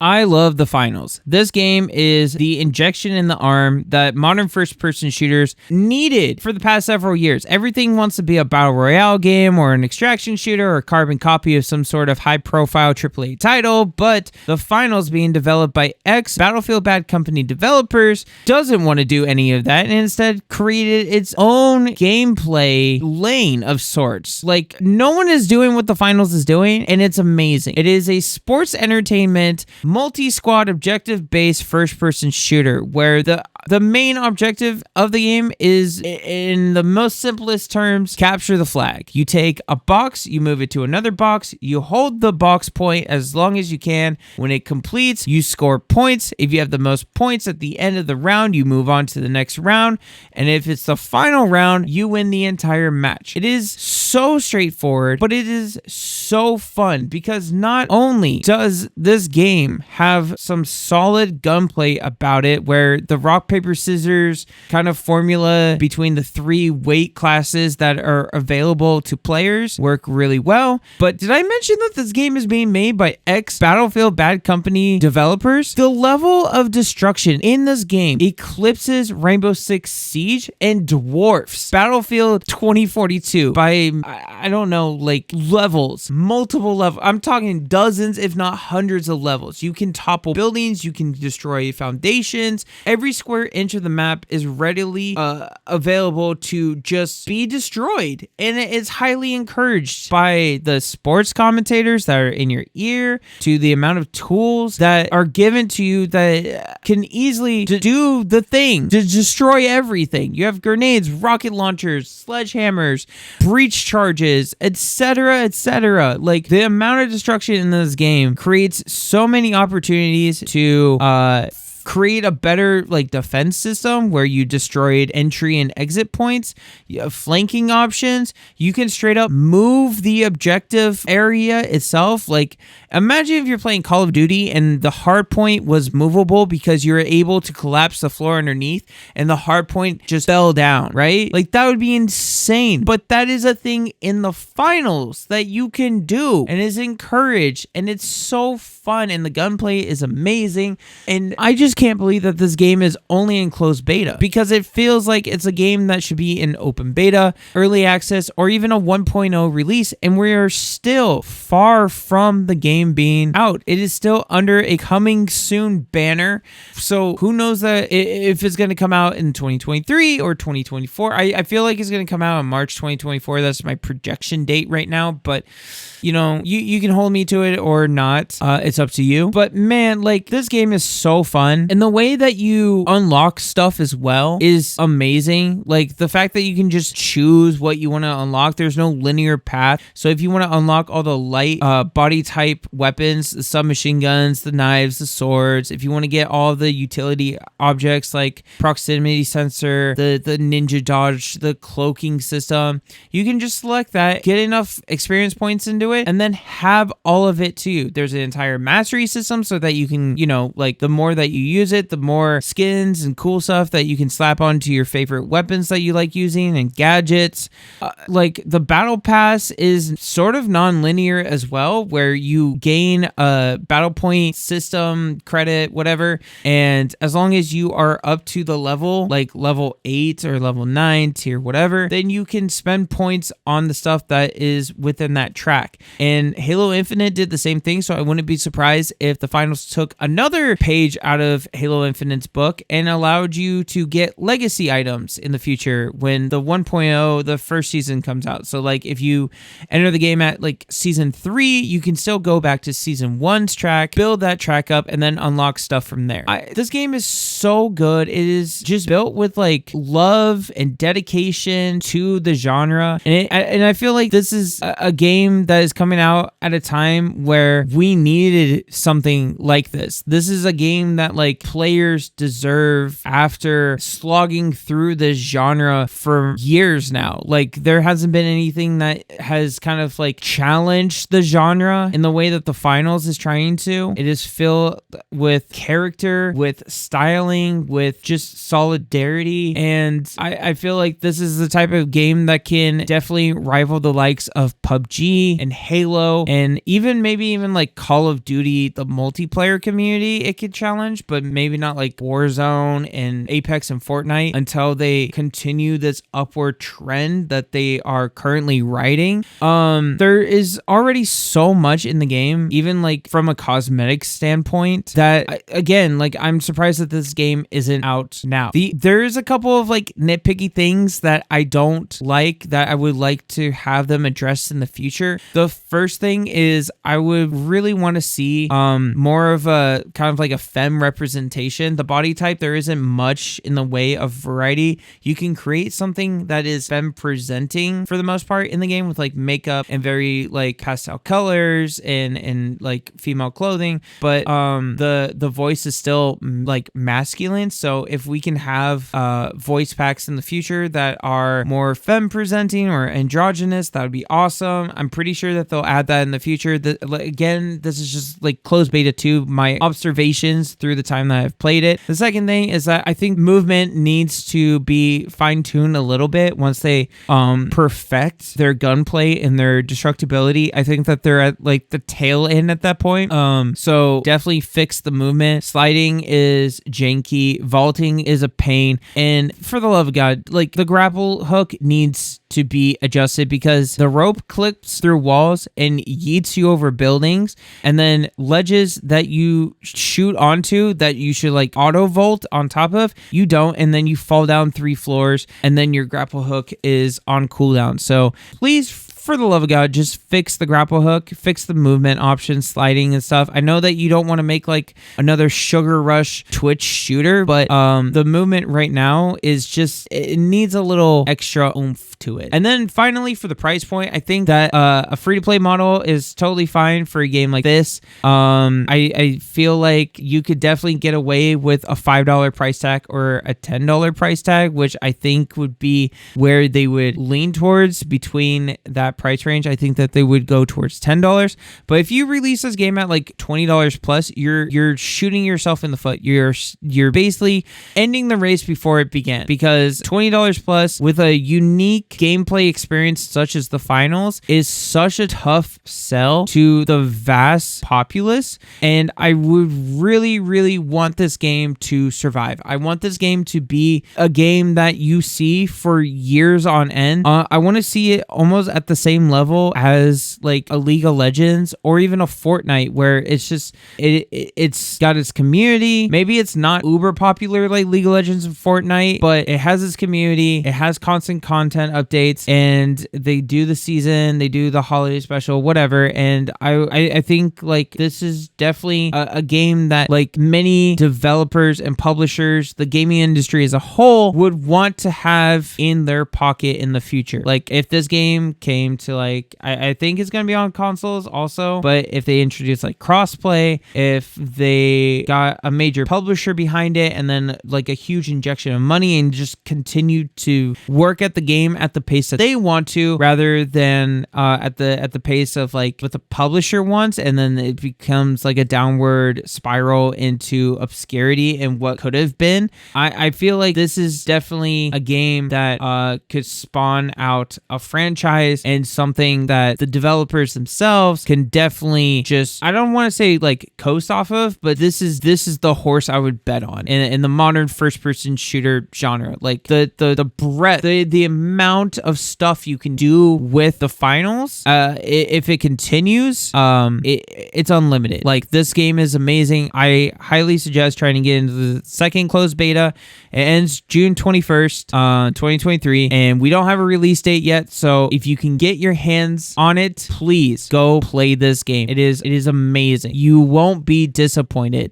I love the finals. This game is the injection in the arm that modern first-person shooters needed for the past several years. Everything wants to be a battle royale game or an extraction shooter or a carbon copy of some sort of high-profile AAA title, but the finals being developed by Battlefield Bad Company developers doesn't want to do any of that and instead created its own gameplay lane of sorts. Like, no one is doing what the finals is doing, and it's amazing. It is a sports entertainment multi-squad objective-based first-person shooter where the main objective of the game is, in the most simplest terms, capture the flag. You take a box, you move it to another box, you hold the box point as long as you can. When it completes, you score points. If you have the most points at the end of the round, you move on to the next round. And if it's the final round, you win the entire match. It is so straightforward, but it is so fun because not only does this game have some solid gunplay about it where the rock, paper, scissors kind of formula between the three weight classes that are available to players work really well. But did I mention that this game is being made by Battlefield Bad Company developers? The level of destruction in this game eclipses Rainbow Six Siege and dwarfs Battlefield 2042 by, I don't know, like levels, multiple levels. I'm talking dozens, if not hundreds of levels. You can topple buildings, you can destroy foundations. Every square inch of the map is readily available to just be destroyed, and it's highly encouraged by the sports commentators that are in your ear, to the amount of tools that are given to you that can easily do the thing to destroy everything. You have grenades, rocket launchers, sledgehammers, breach charges, etc., etc. Like, the amount of destruction in this game creates so many opportunities to create a better defense system where you destroyed entry and exit points. You have flanking options. You can straight up move the objective area itself. Like, imagine if you're playing Call of Duty and the hard point was movable because you were able to collapse the floor underneath and the hard point just fell down, right? Like, that would be insane. But that is a thing in the finals that you can do and is encouraged, and it's so fun, and the gunplay is amazing. And I just can't believe that this game is only in closed beta, because it feels like it's a game that should be in open beta, early access, or even a 1.0 release, and we are still far from the game being out. It is still under a coming soon banner, so who knows that if it's going to come out in 2023 or 2024. I feel like it's going to come out in March 2024. That's my projection date right now, but you know, you can hold me to it or not. It's up to you. But man, like, this game is so fun, and the way that you unlock stuff as well is amazing. Like, the fact that you can just choose what you want to unlock. There's no linear path. So if you want to unlock all the light body type weapons, the submachine guns, the knives, the swords, if you want to get all the utility objects like proximity sensor, the ninja dodge, the cloaking system, you can just select that, get enough experience points into it, and then have all of it to you. There's an entire mastery system so that you can, you know, like, the more that you use it, the more skins and cool stuff that you can slap onto your favorite weapons that you like using and gadgets. Like, the battle pass is sort of non-linear as well, where you gain a battle point system credit, whatever, and as long as you are up to the level, like level 8 or level 9 tier whatever, then you can spend points on the stuff that is within that track. And Halo Infinite did the same thing, so I wouldn't be surprised if the finals took another page out of Halo Infinite's book and allowed you to get legacy items in the future when the 1.0, the first season, comes out. So like, if you enter the game at like season 3, you can still go back to season 1's track, build that track up, and then unlock stuff from there. This game is so good. It is just built with like love and dedication to the genre, and I feel like this is a game that is coming out at a time where we needed something like this. This is a game that, like, like players deserve after slogging through this genre for years now. Like there hasn't been anything that has kind of like challenged the genre in the way that the finals is trying to. It is filled with character, with styling, with just solidarity, and I feel like this is the type of game that can definitely rival the likes of PUBG and Halo, and maybe even like Call of Duty, the multiplayer community it could challenge, but maybe not like Warzone and Apex and Fortnite until they continue this upward trend that they are currently riding. There is already so much in the game, even like from a cosmetic standpoint, that again, like I'm surprised that this game isn't out now. There's a couple of like nitpicky things that I don't like that I would like to have them addressed in the future. The first thing is I would really want to see more of a kind of like a femme representation. The body type, there isn't much in the way of variety. You can create something that is femme presenting for the most part in the game with like makeup and very like pastel colors and like female clothing, but the voice is still like masculine. So if we can have voice packs in the future that are more femme presenting or androgynous, that would be awesome. I'm pretty sure that they'll add that in the future. Again, this is just like closed beta 2, my observations through the time that I've played it. The second thing is that I think movement needs to be fine-tuned a little bit once they perfect their gunplay and their destructibility. I think that they're at like the tail end at that point. So definitely fix the movement. Sliding is janky, vaulting is a pain, and for the love of God, like the grapple hook needs to be adjusted because the rope clips through walls and yeets you over buildings, and then ledges that you shoot onto that you should like auto vault on top of, you don't, and then you fall down 3 floors, and then your grapple hook is on cooldown. So please, for the love of God, just fix the grapple hook, fix the movement options, sliding and stuff. I know that you don't want to make like another Sugar Rush Twitch shooter, but the movement right now is just, it needs a little extra oomph to it. And then finally, for the price point, I think that a free-to-play model is totally fine for a game like this. I feel like you could definitely get away with a $5 price tag or a $10 price tag, which I think would be where they would lean towards between that price range. I think that they would go towards $10. But if you release this game at like $20 plus, you're shooting yourself in the foot. You're basically ending the race before it began, because $20 plus with a unique gameplay experience such as the finals is such a tough sell to the vast populace, and I would really want this game to survive. I want this game to be a game that you see for years on end. I want to see it almost at the same level as like a League of Legends or even a Fortnite, where it's just it's got its community. Maybe it's not uber popular like League of Legends and Fortnite, but it has its community, it has constant content updates, and they do the season, they do the holiday special, whatever. And I think like this is definitely a game that like many developers and publishers, the gaming industry as a whole, would want to have in their pocket in the future. Like if this game came to like, I think it's going to be on consoles also, but if they introduce like crossplay, if they got a major publisher behind it, and then like a huge injection of money and just continue to work at the game at the pace that they want to, rather than at the pace of like what the publisher wants, and then it becomes like a downward spiral into obscurity and what could have been. I feel like this is definitely a game that could spawn out a franchise and something that the developers themselves can definitely just, I don't want to say like coast off of, but this is the horse I would bet on in the modern first-person shooter genre. Like the breadth, the amount of stuff you can do with the finals, if it continues, it's unlimited. Like this game is amazing. I highly suggest trying to get into the second closed beta. It ends June 21st, 2023, and we don't have a release date yet. So if you can get your hands on it, please go play this game. It is amazing. You won't be disappointed.